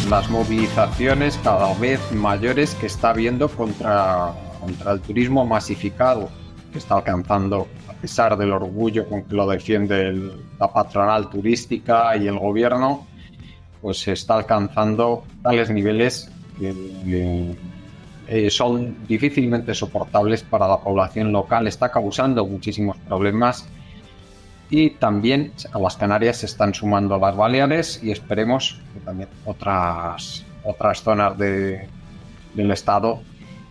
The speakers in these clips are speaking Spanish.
las movilizaciones cada vez mayores que está habiendo contra el turismo masificado, que está alcanzando, a pesar del orgullo con que lo defiende la patronal turística y el gobierno, pues se está alcanzando tales niveles que son difícilmente soportables para la población local. Está causando muchísimos problemas. Y también a las Canarias se están sumando las Baleares y esperemos que también otras zonas del estado,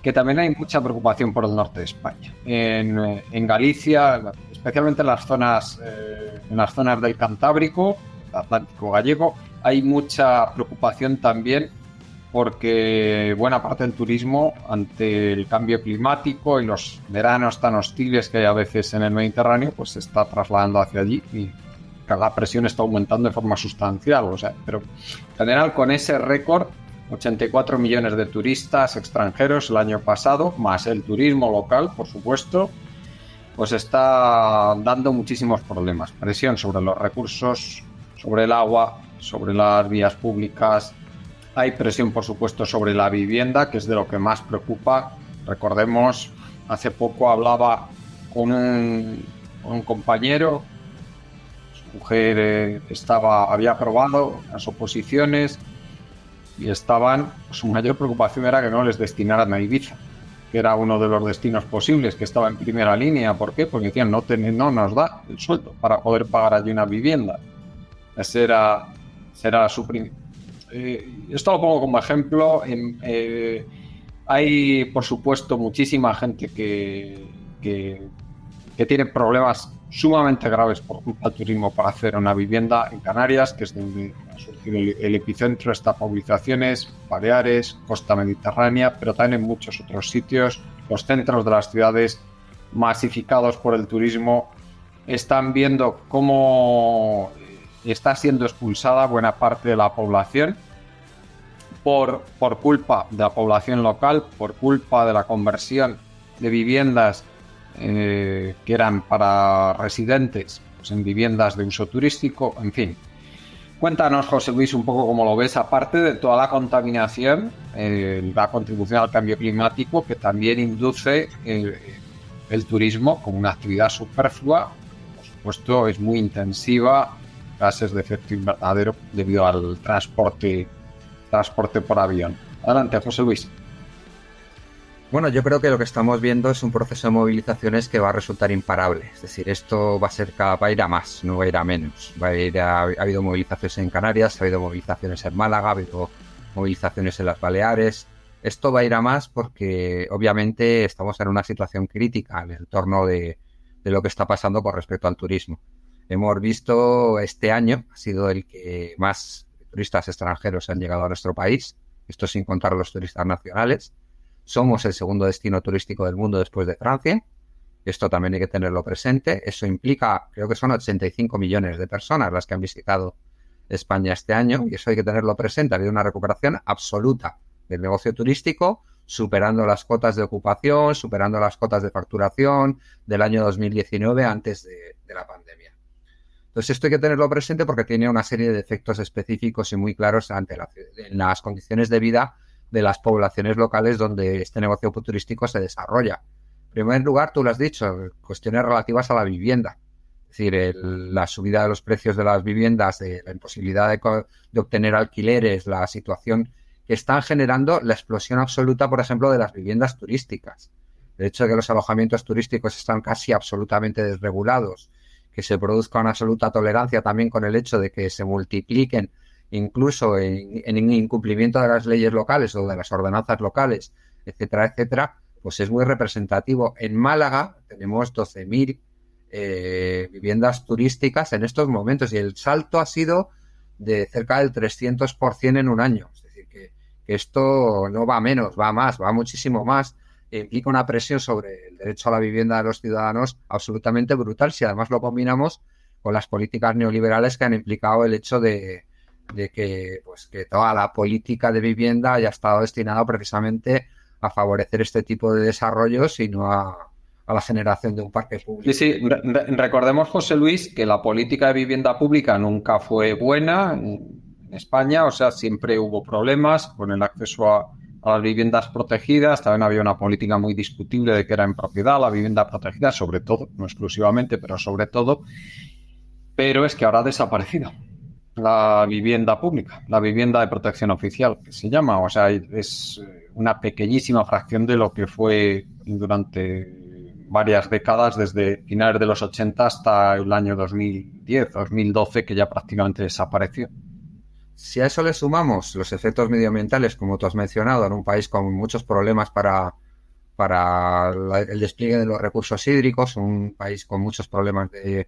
que también hay mucha preocupación por el norte de España. En Galicia, especialmente en las zonas del Cantábrico, Atlántico gallego, hay mucha preocupación también porque buena parte del turismo, ante el cambio climático y los veranos tan hostiles que hay a veces en el Mediterráneo, pues se está trasladando hacia allí y la presión está aumentando de forma sustancial. O sea, pero en general, con ese récord, 84 millones de turistas extranjeros el año pasado, más el turismo local, por supuesto, pues está dando muchísimos problemas. Presión sobre los recursos, sobre el agua, sobre las vías públicas. Hay presión, por supuesto, sobre la vivienda, que es de lo que más preocupa. Recordemos, hace poco hablaba con un compañero, su mujer había aprobado las oposiciones y su mayor preocupación era que no les destinaran a Ibiza, que era uno de los destinos posibles, que estaba en primera línea. ¿Por qué? Porque decían, no nos da el sueldo para poder pagar allí una vivienda. Será su principio. Esto lo pongo como ejemplo. Hay, por supuesto, muchísima gente que tiene problemas sumamente graves por culpa del turismo para hacer una vivienda en Canarias, que es donde ha surgido el epicentro de estas movilizaciones, Baleares, costa mediterránea, pero también en muchos otros sitios. Los centros de las ciudades masificados por el turismo están viendo cómo está siendo expulsada buena parte de la población por culpa de la población local, por culpa de la conversión de viviendas que eran para residentes, pues en viviendas de uso turístico, en fin. Cuéntanos, José Luis, un poco cómo lo ves, aparte de toda la contaminación, la contribución al cambio climático que también induce el turismo como una actividad superflua. Por supuesto, es muy intensiva, gases de efecto invernadero debido al transporte por avión. Adelante, José Luis. Bueno, yo creo que lo que estamos viendo es un proceso de movilizaciones que va a resultar imparable. Es decir, esto va a ir a más, no va a ir a menos. Ha habido movilizaciones en Canarias, ha habido movilizaciones en Málaga, ha habido movilizaciones en las Baleares. Esto va a ir a más porque obviamente estamos en una situación crítica en el entorno de lo que está pasando con respecto al turismo. Hemos visto este año, ha sido el que más turistas extranjeros han llegado a nuestro país, esto sin contar los turistas nacionales. Somos el segundo destino turístico del mundo después de Francia. Esto también hay que tenerlo presente. Eso implica, creo que son 85 millones de personas las que han visitado España este año, y eso hay que tenerlo presente. Ha habido una recuperación absoluta del negocio turístico, superando las cotas de ocupación, superando las cotas de facturación del año 2019 antes de la pandemia. Entonces esto hay que tenerlo presente porque tiene una serie de efectos específicos y muy claros en las condiciones de vida de las poblaciones locales donde este negocio turístico se desarrolla. En primer lugar, tú lo has dicho, cuestiones relativas a la vivienda. Es decir, la subida de los precios de las viviendas, la imposibilidad de obtener alquileres, la situación que están generando la explosión absoluta, por ejemplo, de las viviendas turísticas. El hecho de que los alojamientos turísticos están casi absolutamente desregulados, que se produzca una absoluta tolerancia también con el hecho de que se multipliquen incluso en incumplimiento de las leyes locales o de las ordenanzas locales, etcétera, etcétera, pues es muy representativo. En Málaga tenemos 12.000 viviendas turísticas en estos momentos y el salto ha sido de cerca del 300% en un año. Es decir, que esto no va a menos, va a más, va muchísimo más. Implica una presión sobre el derecho a la vivienda de los ciudadanos absolutamente brutal, si además lo combinamos con las políticas neoliberales que han implicado el hecho de que toda la política de vivienda haya estado destinada precisamente a favorecer este tipo de desarrollos y no a la generación de un parque público. Sí. Recordemos, José Luis, que la política de vivienda pública nunca fue buena en España, o sea, siempre hubo problemas con el acceso a las viviendas protegidas. También había una política muy discutible de que era en propiedad la vivienda protegida, sobre todo, no exclusivamente, pero sobre todo. Pero es que ahora ha desaparecido la vivienda pública, la vivienda de protección oficial, que se llama. O sea, es una pequeñísima fracción de lo que fue durante varias décadas, desde finales de los 80 hasta el año 2010, 2012, que ya prácticamente desapareció. Si a eso le sumamos los efectos medioambientales, como tú has mencionado, en un país con muchos problemas para el despliegue de los recursos hídricos, un país con muchos problemas de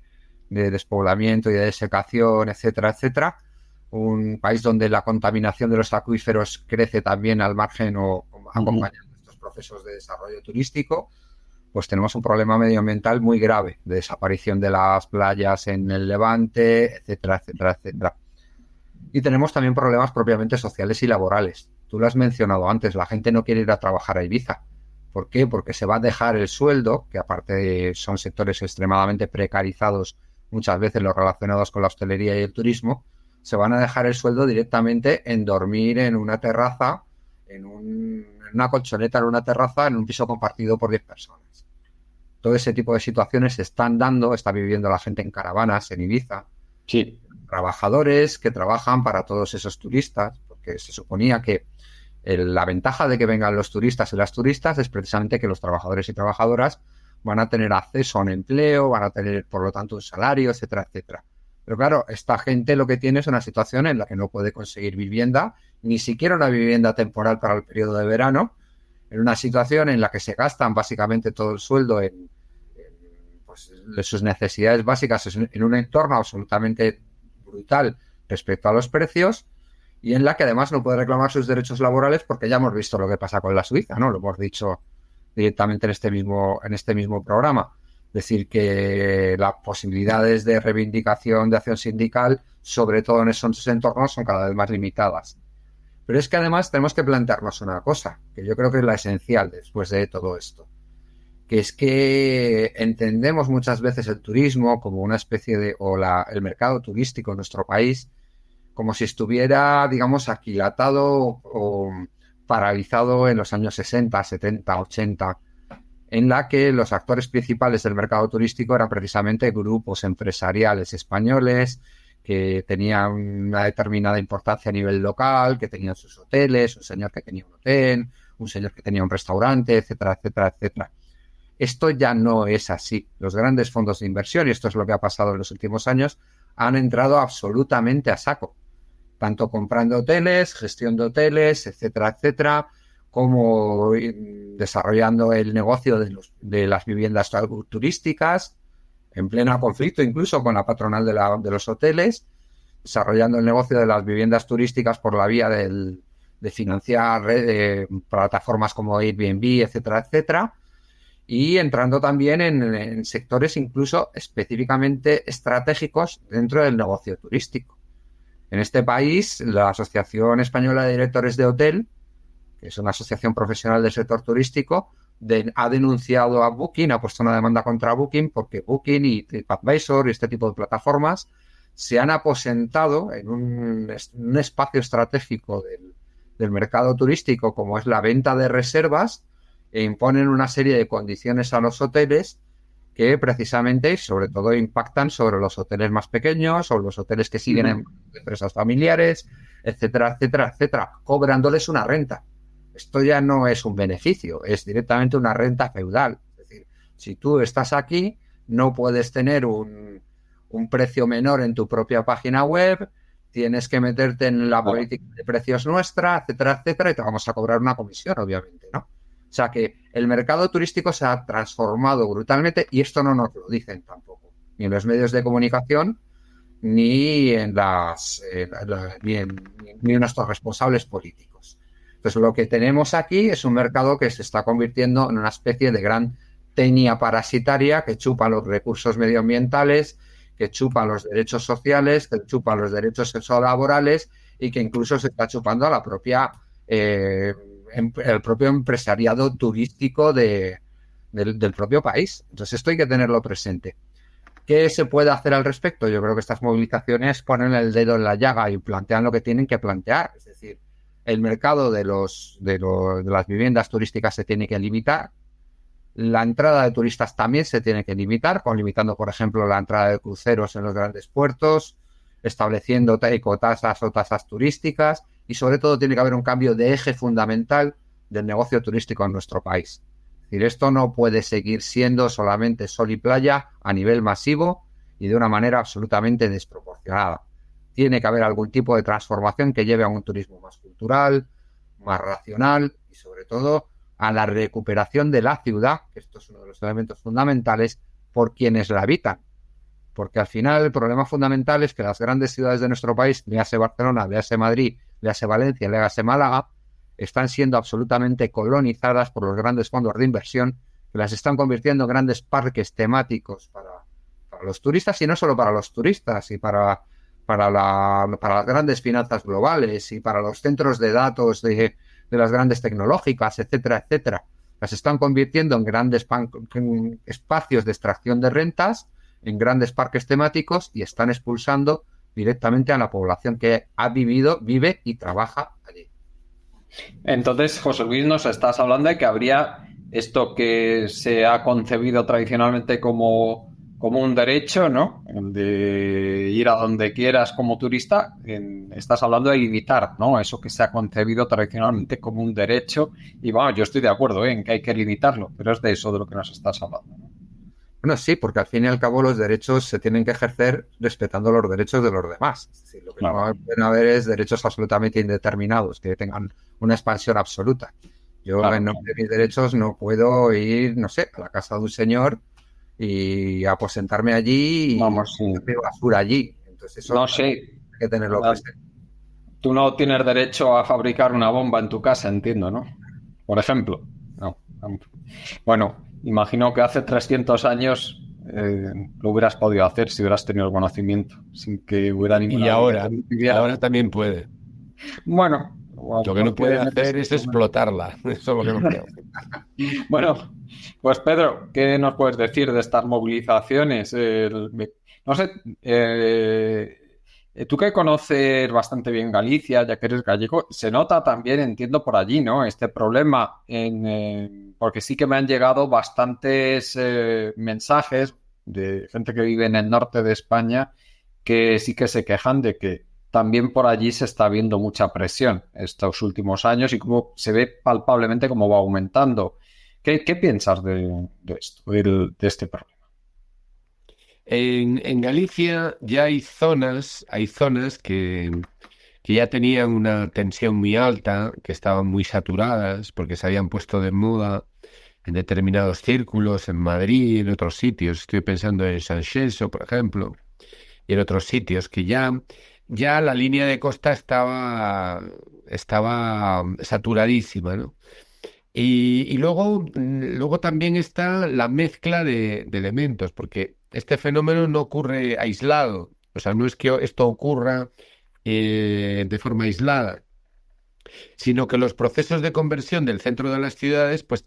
despoblamiento y de desecación, etcétera, etcétera, un país donde la contaminación de los acuíferos crece también al margen o acompañando estos procesos de desarrollo turístico, pues tenemos un problema medioambiental muy grave de desaparición de las playas en el Levante, etcétera, etcétera, etcétera. Y tenemos también problemas propiamente sociales y laborales. Tú lo has mencionado antes, la gente no quiere ir a trabajar a Ibiza. ¿Por qué? Porque se va a dejar el sueldo, que aparte son sectores extremadamente precarizados, muchas veces los relacionados con la hostelería y el turismo, se van a dejar el sueldo directamente en dormir en una terraza, en una colchoneta en una terraza, en un piso compartido por 10 personas. Todo ese tipo de situaciones se están dando, está viviendo la gente en caravanas en Ibiza. Sí. Trabajadores que trabajan para todos esos turistas, porque se suponía que la ventaja de que vengan los turistas y las turistas es precisamente que los trabajadores y trabajadoras van a tener acceso a un empleo, van a tener, por lo tanto, un salario, etcétera, etcétera. Pero claro, esta gente lo que tiene es una situación en la que no puede conseguir vivienda, ni siquiera una vivienda temporal para el periodo de verano, en una situación en la que se gastan básicamente todo el sueldo en sus necesidades básicas, en un entorno absolutamente brutal respecto a los precios, y en la que además no puede reclamar sus derechos laborales, porque ya hemos visto lo que pasa con la Suiza, ¿no? Lo hemos dicho directamente en este mismo programa. Es decir, que las posibilidades de reivindicación de acción sindical, sobre todo en esos entornos, son cada vez más limitadas. Pero es que además tenemos que plantearnos una cosa, que yo creo que es la esencial después de todo esto, que es que entendemos muchas veces el turismo como una especie de, el mercado turístico en nuestro país, como si estuviera, digamos, aquilatado o paralizado en los años 60, 70, 80, en la que los actores principales del mercado turístico eran precisamente grupos empresariales españoles que tenían una determinada importancia a nivel local, que tenían sus hoteles, un señor que tenía un hotel, un señor que tenía un restaurante, etcétera, etcétera, etcétera. Esto ya no es así. Los grandes fondos de inversión, y esto es lo que ha pasado en los últimos años, han entrado absolutamente a saco, tanto comprando hoteles, gestión de hoteles, etcétera, etcétera, como desarrollando el negocio de las viviendas turísticas, en pleno conflicto incluso con la patronal de los hoteles, desarrollando el negocio de las viviendas turísticas por la vía de financiar plataformas como Airbnb, etcétera, etcétera, y entrando también en sectores incluso específicamente estratégicos dentro del negocio turístico. En este país, la Asociación Española de Directores de Hotel, que es una asociación profesional del sector turístico, ha denunciado a Booking, ha puesto una demanda contra Booking porque Booking y TripAdvisor y este tipo de plataformas se han aposentado en un espacio estratégico del mercado turístico como es la venta de reservas, e imponen una serie de condiciones a los hoteles que precisamente y sobre todo impactan sobre los hoteles más pequeños o los hoteles que siguen en empresas familiares, etcétera, etcétera, etcétera, cobrándoles una renta. Esto ya no es un beneficio, es directamente una renta feudal. Es decir, si tú estás aquí, no puedes tener un precio menor en tu propia página web, tienes que meterte en la política de precios nuestra, etcétera, etcétera, y te vamos a cobrar una comisión, obviamente, ¿no? O sea que el mercado turístico se ha transformado brutalmente y esto no nos lo dicen tampoco, ni en los medios de comunicación, ni en nuestros responsables políticos. Entonces lo que tenemos aquí es un mercado que se está convirtiendo en una especie de gran tenia parasitaria que chupa los recursos medioambientales, que chupa los derechos sociales, que chupa los derechos laborales y que incluso se está chupando a la propia el propio empresariado turístico del propio país. Entonces esto hay que tenerlo presente. ¿Qué se puede hacer al respecto? Yo creo que estas movilizaciones ponen el dedo en la llaga y plantean lo que tienen que plantear. Es decir, el mercado de las viviendas turísticas se tiene que limitar. La entrada de turistas también se tiene que limitar, con limitando, por ejemplo, la entrada de cruceros en los grandes puertos, estableciendo ecotasas o tasas turísticas, y sobre todo tiene que haber un cambio de eje fundamental del negocio turístico en nuestro país. Es decir, esto no puede seguir siendo solamente sol y playa a nivel masivo y de una manera absolutamente desproporcionada. Tiene que haber algún tipo de transformación que lleve a un turismo más cultural, más racional y sobre todo a la recuperación de la ciudad, que esto es uno de los elementos fundamentales, por quienes la habitan. Porque al final el problema fundamental es que las grandes ciudades de nuestro país, léase Barcelona, léase Madrid, léase Valencia, léase Málaga, están siendo absolutamente colonizadas por los grandes fondos de inversión que las están convirtiendo en grandes parques temáticos para los turistas, y no solo para los turistas, y para las grandes finanzas globales y para los centros de datos de las grandes tecnológicas, etcétera, etcétera. Las están convirtiendo en grandes en espacios de extracción de rentas, en grandes parques temáticos, y están expulsando directamente a la población que ha vivido, vive y trabaja allí. Entonces, José Luis, nos estás hablando de que habría esto que se ha concebido tradicionalmente como un derecho, ¿no? El de ir a donde quieras como turista. Estás hablando de limitar, ¿no? Eso que se ha concebido tradicionalmente como un derecho. Y bueno, yo estoy de acuerdo, en que hay que limitarlo, pero es de eso de lo que nos estás hablando, ¿no? Bueno, sí, porque al fin y al cabo los derechos se tienen que ejercer respetando los derechos de los demás. Es decir, lo que Claro. no pueden haber es derechos absolutamente indeterminados, que tengan una expansión absoluta. Yo, Claro. en nombre de mis derechos, no puedo ir, no sé, a la casa de un señor y aposentarme allí y Vamos, sí. hacer basura allí. Entonces eso No hay sé. que tenerlo presente. Tú no tienes derecho a fabricar una bomba en tu casa, entiendo, ¿no? Por ejemplo. No. Bueno, imagino que hace 300 años lo hubieras podido hacer si hubieras tenido el conocimiento, sin que hubiera Y ninguna ley que te ahora, lo impidiera. ahora también puede. Bueno, Lo que no porque puede en ese hacer es momento. explotarla. Eso es lo que no puede hacer. Bueno, pues Pedro, ¿qué nos puedes decir de estas movilizaciones? No sé, tú que conoces bastante bien Galicia, ya que eres gallego, se nota también, entiendo, por allí, ¿no? Este problema, porque sí que me han llegado bastantes mensajes de gente que vive en el norte de España que sí que se quejan de que también por allí se está viendo mucha presión estos últimos años y cómo se ve palpablemente cómo va aumentando. ¿Qué piensas de esto, de este problema? En Galicia ya hay zonas que ya tenían una tensión muy alta, que estaban muy saturadas porque se habían puesto de moda en determinados círculos, en Madrid y en otros sitios. Estoy pensando en Sanxenxo, por ejemplo, y en otros sitios que ya la línea de costa estaba saturadísima, ¿no? Y luego también está la mezcla de elementos, porque este fenómeno no ocurre aislado. O sea, no es que esto ocurra de forma aislada, sino que los procesos de conversión del centro de las ciudades, pues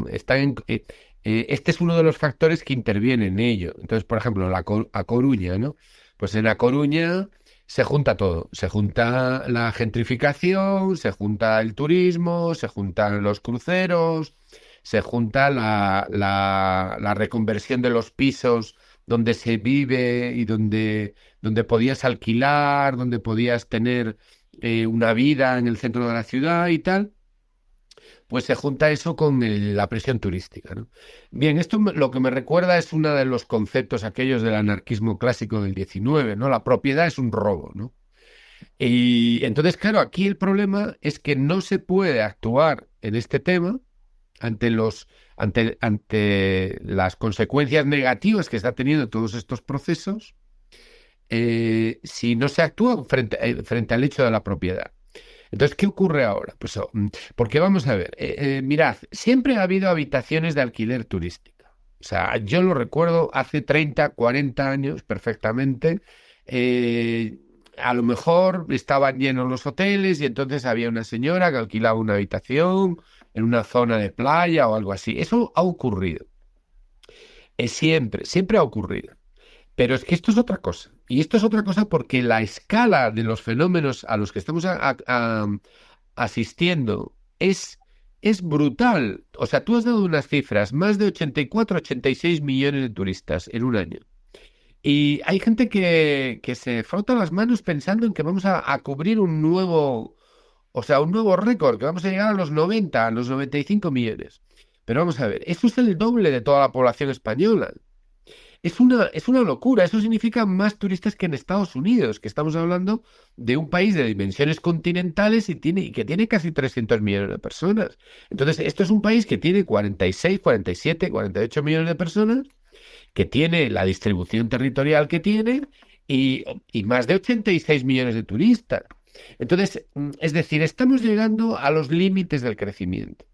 este es uno de los factores que interviene en ello. Entonces, por ejemplo, a Coruña, ¿no? Pues en A Coruña se junta todo, se junta la gentrificación, se junta el turismo, se juntan los cruceros, se junta la reconversión de los pisos donde se vive y donde podías alquilar, donde podías tener una vida en el centro de la ciudad y tal, pues se junta eso con la presión turística, ¿no? Bien, lo que me recuerda es uno de los conceptos aquellos del anarquismo clásico del 19, ¿no? La propiedad es un robo, ¿no? Y entonces, claro, aquí el problema es que no se puede actuar en este tema ante las consecuencias negativas que está teniendo todos estos procesos, si no se actúa frente al hecho de la propiedad. Entonces, ¿qué ocurre ahora? Pues, porque vamos a ver, mirad, siempre ha habido habitaciones de alquiler turística. O sea, yo lo recuerdo hace 30, 40 años perfectamente. A lo mejor estaban llenos los hoteles y entonces había una señora que alquilaba una habitación en una zona de playa o algo así. Eso ha ocurrido. Siempre ha ocurrido. Pero es que esto es otra cosa. Y esto es otra cosa porque la escala de los fenómenos a los que estamos asistiendo es brutal. O sea, tú has dado unas cifras, más de 84, 86 millones de turistas en un año. Y hay gente que se frota las manos pensando en que vamos a cubrir un nuevo, o sea, un nuevo récord, que vamos a llegar a los 90, a los 95 millones. Pero vamos a ver, eso es el doble de toda la población española. Es una locura. Eso significa más turistas que en Estados Unidos, que estamos hablando de un país de dimensiones continentales y que tiene casi 300 millones de personas. Entonces, esto es un país que tiene 46, 47, 48 millones de personas, que tiene la distribución territorial que tiene y más de 86 millones de turistas. Entonces, es decir, estamos llegando a los límites del crecimiento.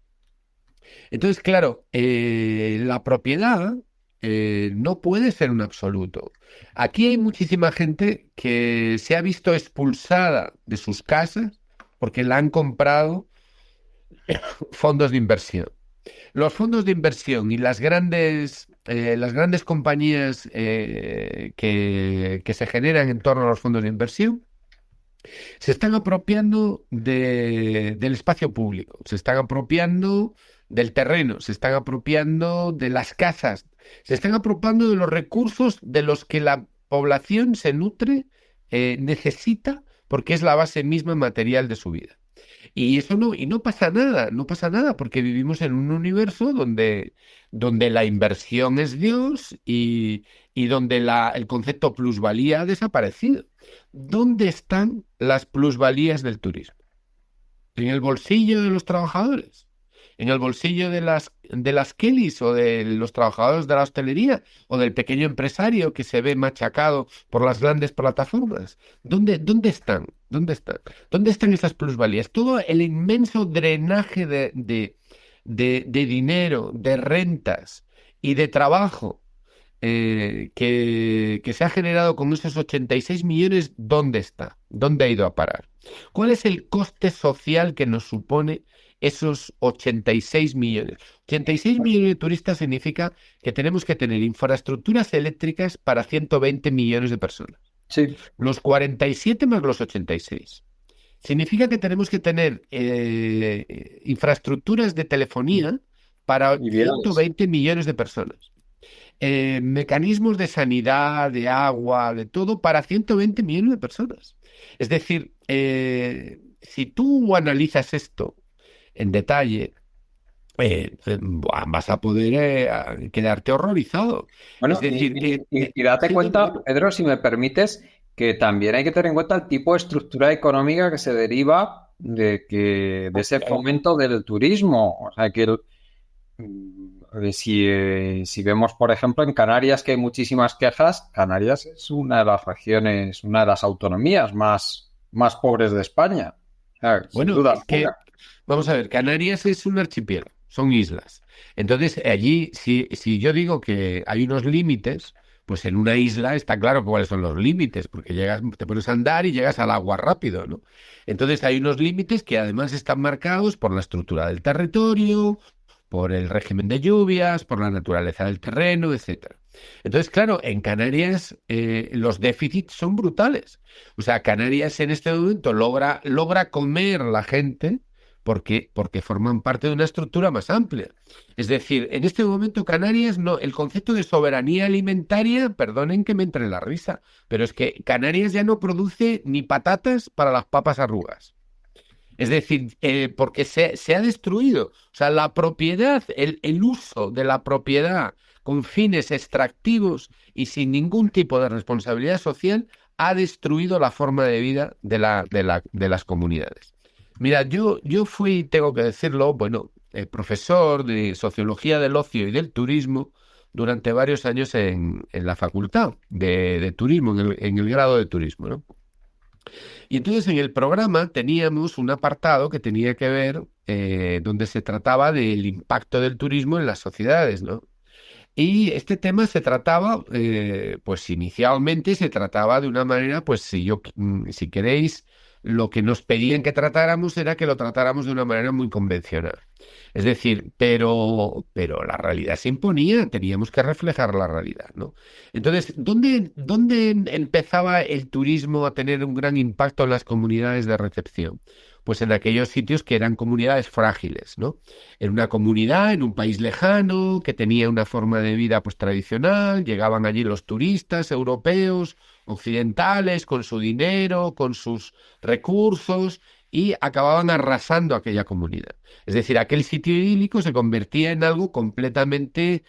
Entonces, claro, la propiedad no puede ser un absoluto. Aquí hay muchísima gente que se ha visto expulsada de sus casas porque la han comprado fondos de inversión. Los fondos de inversión y las grandes compañías que se generan en torno a los fondos de inversión se están apropiando del espacio público, se están apropiando del terreno, se están apropiando de las casas, se están apropiando de los recursos de los que la población se nutre, necesita, porque es la base misma material de su vida. Y no pasa nada, no pasa nada, porque vivimos en un universo donde la inversión es Dios y donde el concepto plusvalía ha desaparecido. ¿Dónde están las plusvalías del turismo? ¿En el bolsillo de los trabajadores? ¿En el bolsillo de las Kellys o de los trabajadores de la hostelería o del pequeño empresario que se ve machacado por las grandes plataformas? ¿Dónde están? ¿Dónde están? ¿Dónde están esas plusvalías? Todo el inmenso drenaje de dinero, de rentas y de trabajo que se ha generado con esos 86 millones, ¿dónde está? ¿Dónde ha ido a parar? ¿Cuál es el coste social que nos supone esos 86 millones? 86 millones de turistas significa que tenemos que tener infraestructuras eléctricas para 120 millones de personas. Sí. Los 47 más los 86. Significa que tenemos que tener infraestructuras de telefonía para Ideales. 120 millones de personas. Mecanismos de sanidad, de agua, de todo, para 120 millones de personas. Es decir, si tú analizas esto en detalle, vas a poder quedarte horrorizado. Bueno, Es decir, y date sí, cuenta, dime. Pedro, si me permites, que también hay que tener en cuenta el tipo de estructura económica que se deriva de ese fomento del turismo. O sea, si vemos, por ejemplo, en Canarias que hay muchísimas quejas, Canarias es una de las regiones, una de las autonomías más pobres de España. O sea, sin Bueno, duda es que, alguna. vamos a ver, Canarias es un archipiélago, son islas. Entonces, allí, si yo digo que hay unos límites, pues en una isla está claro cuáles son los límites, porque te pones a andar y llegas al agua rápido, ¿no? Entonces, hay unos límites que además están marcados por la estructura del territorio, por el régimen de lluvias, por la naturaleza del terreno, etcétera. Entonces, claro, en Canarias los déficits son brutales. O sea, Canarias en este momento logra comer la gente porque forman parte de una estructura más amplia. Es decir, en este momento Canarias no, el concepto de soberanía alimentaria, perdonen que me entre la risa, pero es que Canarias ya no produce ni patatas para las papas arrugas. Es decir, porque se ha destruido. O sea, la propiedad, el uso de la propiedad con fines extractivos y sin ningún tipo de responsabilidad social ha destruido la forma de vida de las comunidades. Mira, yo fui, tengo que decirlo, bueno, profesor de Sociología del Ocio y del Turismo durante varios años en la facultad de turismo, en el grado de turismo, ¿no? Y entonces en el programa teníamos un apartado que tenía que ver, donde se trataba del impacto del turismo en las sociedades, ¿no? Y este tema se trataba, pues inicialmente se trataba de una manera, pues si queréis, lo que nos pedían que tratáramos era que lo tratáramos de una manera muy convencional. Es decir, pero la realidad se imponía, teníamos que reflejar la realidad, ¿no? Entonces, ¿dónde empezaba el turismo a tener un gran impacto en las comunidades de recepción? Pues en aquellos sitios que eran comunidades frágiles, ¿no? En una comunidad, en un país lejano, que tenía una forma de vida pues tradicional, llegaban allí los turistas europeos, occidentales, con su dinero, con sus recursos, y acababan arrasando aquella comunidad. Es decir, aquel sitio idílico se convertía en algo completamente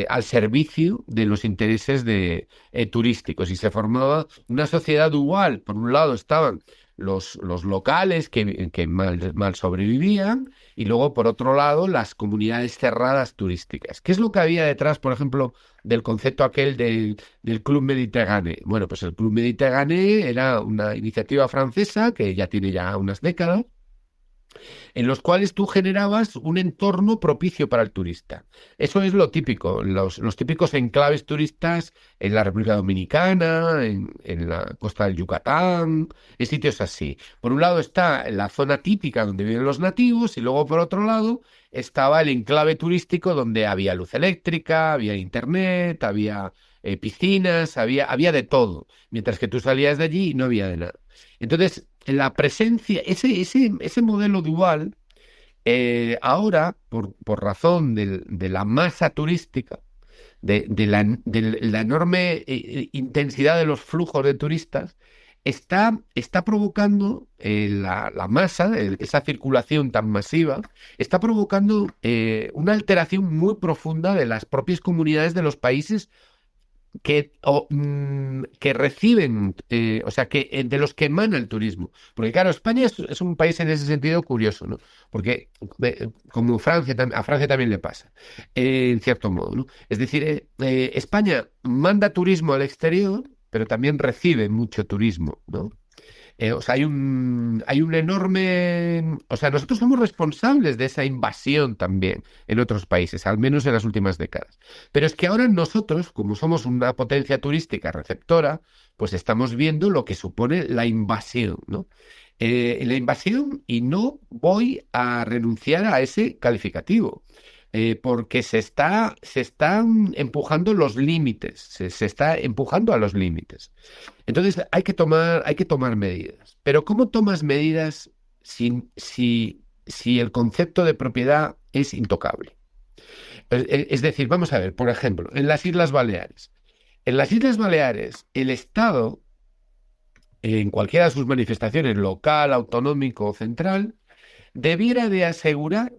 al servicio de los intereses turísticos, y se formaba una sociedad dual. Por un lado estaban los locales que mal sobrevivían, y luego, por otro lado, las comunidades cerradas turísticas. ¿Qué es lo que había detrás, por ejemplo, del concepto aquel del Club Mediterráneo? Bueno, pues el Club Mediterráneo era una iniciativa francesa que ya tiene ya unas décadas, en los cuales tú generabas un entorno propicio para el turista. Eso es lo típico, los típicos enclaves turistas en la República Dominicana, en la costa del Yucatán, en sitios así. Por un lado está la zona típica donde viven los nativos, y luego por otro lado estaba el enclave turístico donde había luz eléctrica, había internet, había piscinas, había de todo, mientras que tú salías de allí y no había de nada. Entonces, la presencia, ese modelo dual, ahora, por razón de la masa turística, de la enorme intensidad de los flujos de turistas, está provocando la masa, esa circulación tan masiva, está provocando una alteración muy profunda de las propias comunidades de los países que reciben, o sea, de los que emana el turismo. Porque claro, España es un país en ese sentido curioso, ¿no? Porque como Francia, a Francia también le pasa, en cierto modo, ¿no? Es decir, España manda turismo al exterior, pero también recibe mucho turismo, ¿no? O sea, hay un enorme... O sea, nosotros somos responsables de esa invasión también en otros países, al menos en las últimas décadas. Pero es que ahora nosotros, como somos una potencia turística receptora, pues estamos viendo lo que supone la invasión, ¿no? La invasión, y no voy a renunciar a ese calificativo, porque se están empujando los límites, se está empujando a los límites. Entonces hay que tomar medidas. Pero ¿cómo tomas medidas si el concepto de propiedad es intocable? Es decir, vamos a ver, por ejemplo, en las Islas Baleares. En las Islas Baleares, el Estado, en cualquiera de sus manifestaciones, local, autonómico o central, debiera de asegurar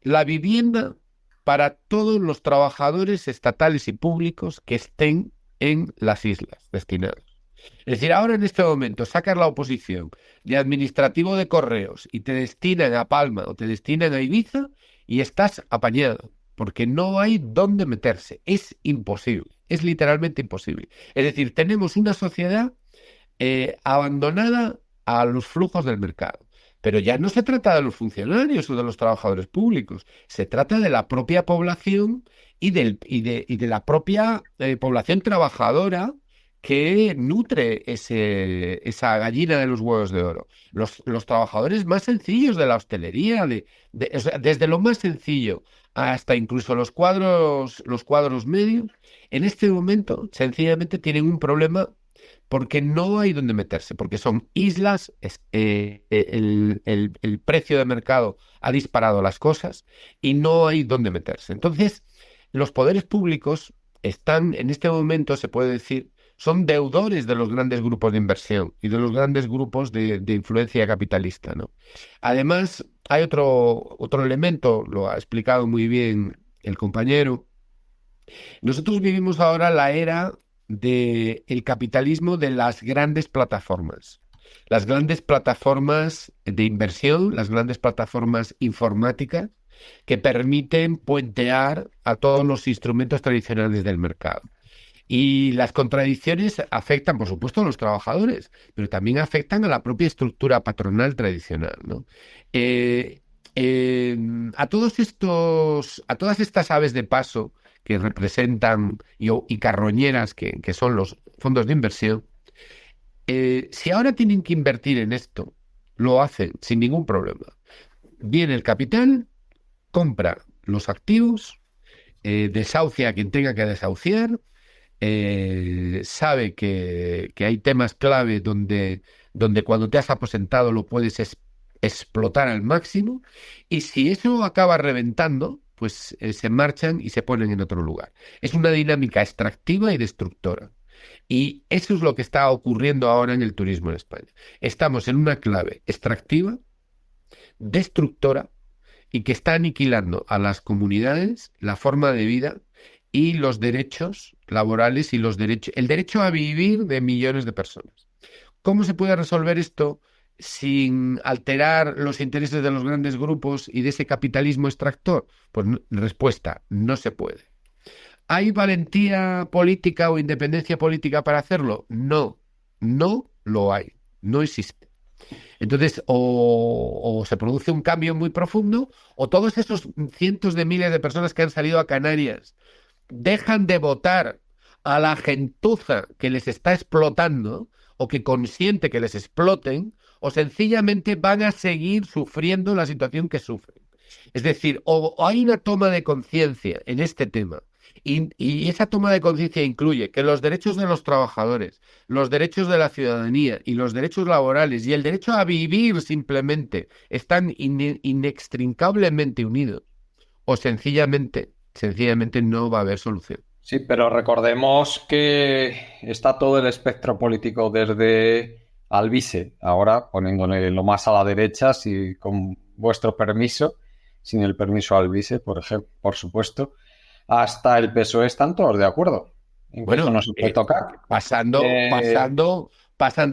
la vivienda para todos los trabajadores estatales y públicos que estén en las islas destinadas. Es decir, ahora en este momento sacas la oposición de administrativo de correos y te destinan a Palma o te destinan a Ibiza, y estás apañado, porque no hay dónde meterse. Es imposible, es literalmente imposible. Es decir, tenemos una sociedad abandonada a los flujos del mercado. Pero ya no se trata de los funcionarios o de los trabajadores públicos, se trata de la propia población y de la propia población trabajadora que nutre esa gallina de los huevos de oro. Los trabajadores más sencillos de la hostelería, o sea, desde lo más sencillo hasta incluso los cuadros medios, en este momento sencillamente tienen un problema porque no hay donde meterse, porque son islas, el precio de mercado ha disparado las cosas y no hay donde meterse. Entonces, los poderes públicos están, en este momento, se puede decir, son deudores de los grandes grupos de inversión y de los grandes grupos de influencia capitalista, ¿no? Además, hay otro elemento, lo ha explicado muy bien el compañero. Nosotros vivimos ahora la era del capitalismo de las grandes plataformas. Las grandes plataformas de inversión, las grandes plataformas informáticas que permiten puentear a todos los instrumentos tradicionales del mercado. Y las contradicciones afectan, por supuesto, a los trabajadores, pero también afectan a la propia estructura patronal tradicional, ¿no? Eh, a todas estas aves de paso que representan y carroñeras que son los fondos de inversión, Si ahora tienen que invertir en esto, lo hacen sin ningún problema. Viene el capital, compra los activos, desahucia a quien tenga que desahuciar, sabe que hay temas clave donde cuando te has aposentado lo puedes explotar al máximo, y si eso acaba reventando, pues se marchan y se ponen en otro lugar. Es una dinámica extractiva y destructora. Y eso es lo que está ocurriendo ahora en el turismo en España. Estamos en una clave extractiva, destructora, y que está aniquilando a las comunidades, la forma de vida y los derechos laborales y el derecho a vivir de millones de personas. ¿Cómo se puede resolver esto sin alterar los intereses de los grandes grupos y de ese capitalismo extractor? Pues respuesta, no se puede. ¿Hay valentía política o independencia política para hacerlo? No, no lo hay, no existe. Entonces, o se produce un cambio muy profundo, o todos esos cientos de miles de personas que han salido a Canarias dejan de votar a la gentuza que les está explotando o que consiente que les exploten, o sencillamente van a seguir sufriendo la situación que sufren. Es decir, o hay una toma de conciencia en este tema, y esa toma de conciencia incluye que los derechos de los trabajadores, los derechos de la ciudadanía y los derechos laborales y el derecho a vivir simplemente están inextricablemente unidos, o sencillamente no va a haber solución. Sí, pero recordemos que está todo el espectro político desde Alvise, ahora poniéndole lo más a la derecha, si con vuestro permiso, sin el permiso de Alvise, por ejemplo, por supuesto, hasta el PSOE están todos de acuerdo en que eso no se puede tocar. Pasando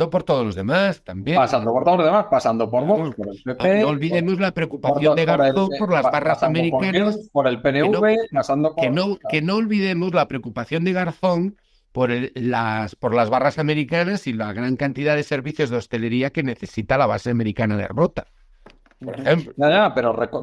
por todos los demás también. Pasando por todos los demás, pasando por Vox, por el PP. No olvidemos la preocupación de Garzón por las barras americanas. Por el PNV, pasando por... Que no olvidemos la preocupación de Garzón por las barras americanas y la gran cantidad de servicios de hostelería que necesita la base americana de Rota, por ejemplo.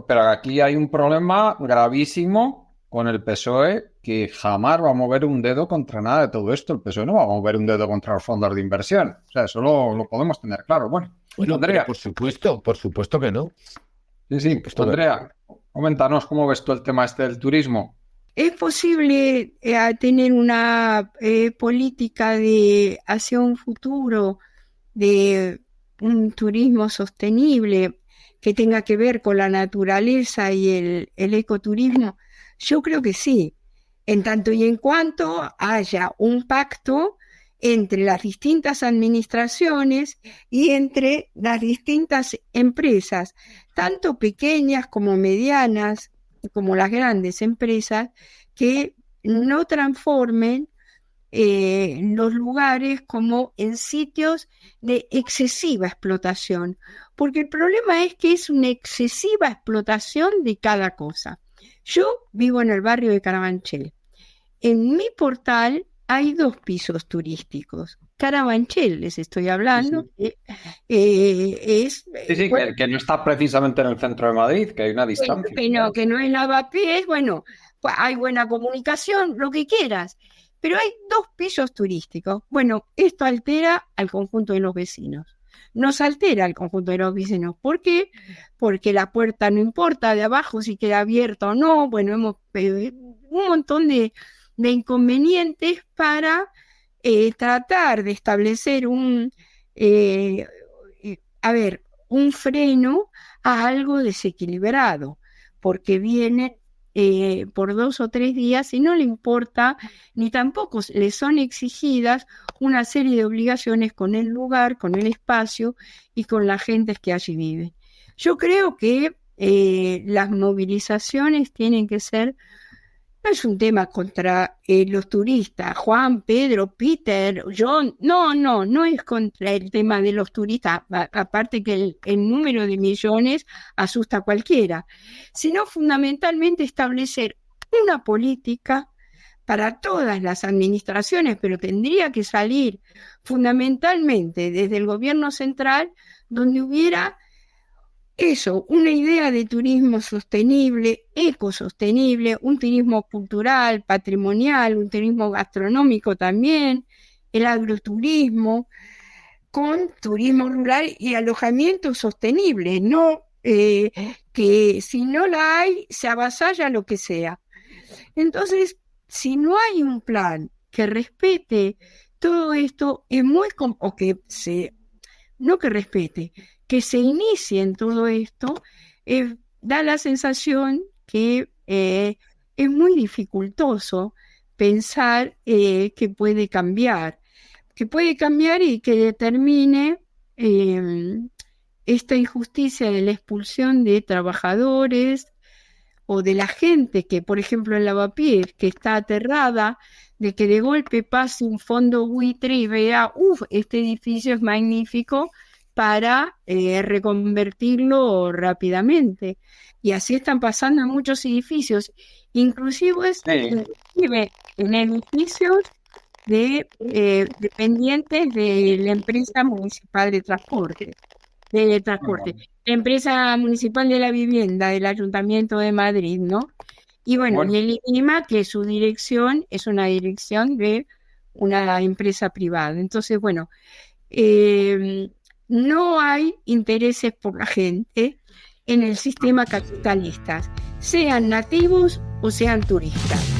Pero aquí hay un problema gravísimo con el PSOE, que jamás va a mover un dedo contra nada de todo esto. El PSOE no va a mover un dedo contra los fondos de inversión. O sea, eso lo podemos tener claro. Bueno, Andrea. Por supuesto que no. Sí, Andrea, coméntanos cómo ves tú el tema este del turismo. ¿Es posible tener una política hacia un futuro de un turismo sostenible que tenga que ver con la naturaleza y el ecoturismo? Yo creo que sí, en tanto y en cuanto haya un pacto entre las distintas administraciones y entre las distintas empresas, tanto pequeñas como medianas, como las grandes empresas, que no transformen los lugares como en sitios de excesiva explotación, porque el problema es que es una excesiva explotación de cada cosa. Yo vivo en el barrio de Carabanchel. En mi portal hay 2 pisos turísticos. Carabanchel, les estoy hablando. Sí. Bueno, que no está precisamente en el centro de Madrid, que hay una distancia. Que no es lavapiés, bueno, pues hay buena comunicación, lo que quieras. Pero hay 2 pisos turísticos. Bueno, esto altera al conjunto de los vecinos. Nos altera al conjunto de los vecinos. ¿Por qué? Porque la puerta no importa de abajo si queda abierta o no. Bueno, hemos un montón de inconvenientes para tratar de establecer un freno a algo desequilibrado, porque vienen por 2 o 3 días y no le importa, ni tampoco le son exigidas una serie de obligaciones con el lugar, con el espacio y con la gente que allí vive. Yo creo que las movilizaciones tienen que ser, no es un tema contra los turistas, Juan, Pedro, Peter, John, no es contra el tema de los turistas, aparte que el número de millones asusta a cualquiera, sino fundamentalmente establecer una política para todas las administraciones, pero tendría que salir fundamentalmente desde el gobierno central, donde hubiera eso, una idea de turismo sostenible, ecosostenible, un turismo cultural, patrimonial, un turismo gastronómico también, el agroturismo, con turismo rural y alojamiento sostenible, no que si no la hay, se avasalla lo que sea. Entonces, si no hay un plan que respete todo esto, es muy o que se, no que respete, que se inicie en todo esto, da la sensación que es muy dificultoso pensar que puede cambiar y que determine esta injusticia de la expulsión de trabajadores o de la gente que, por ejemplo, en Lavapiés, que está aterrada de que de golpe pase un fondo buitre y vea, este edificio es magnífico para reconvertirlo rápidamente. Y así están pasando en muchos edificios, inclusive en edificios dependientes de la empresa municipal de transporte. La empresa municipal de la vivienda del Ayuntamiento de Madrid, ¿no? Y bueno, y el INIMA, que su dirección es una dirección de una empresa privada. Entonces, bueno, no hay intereses por la gente en el sistema capitalista, sean nativos o sean turistas.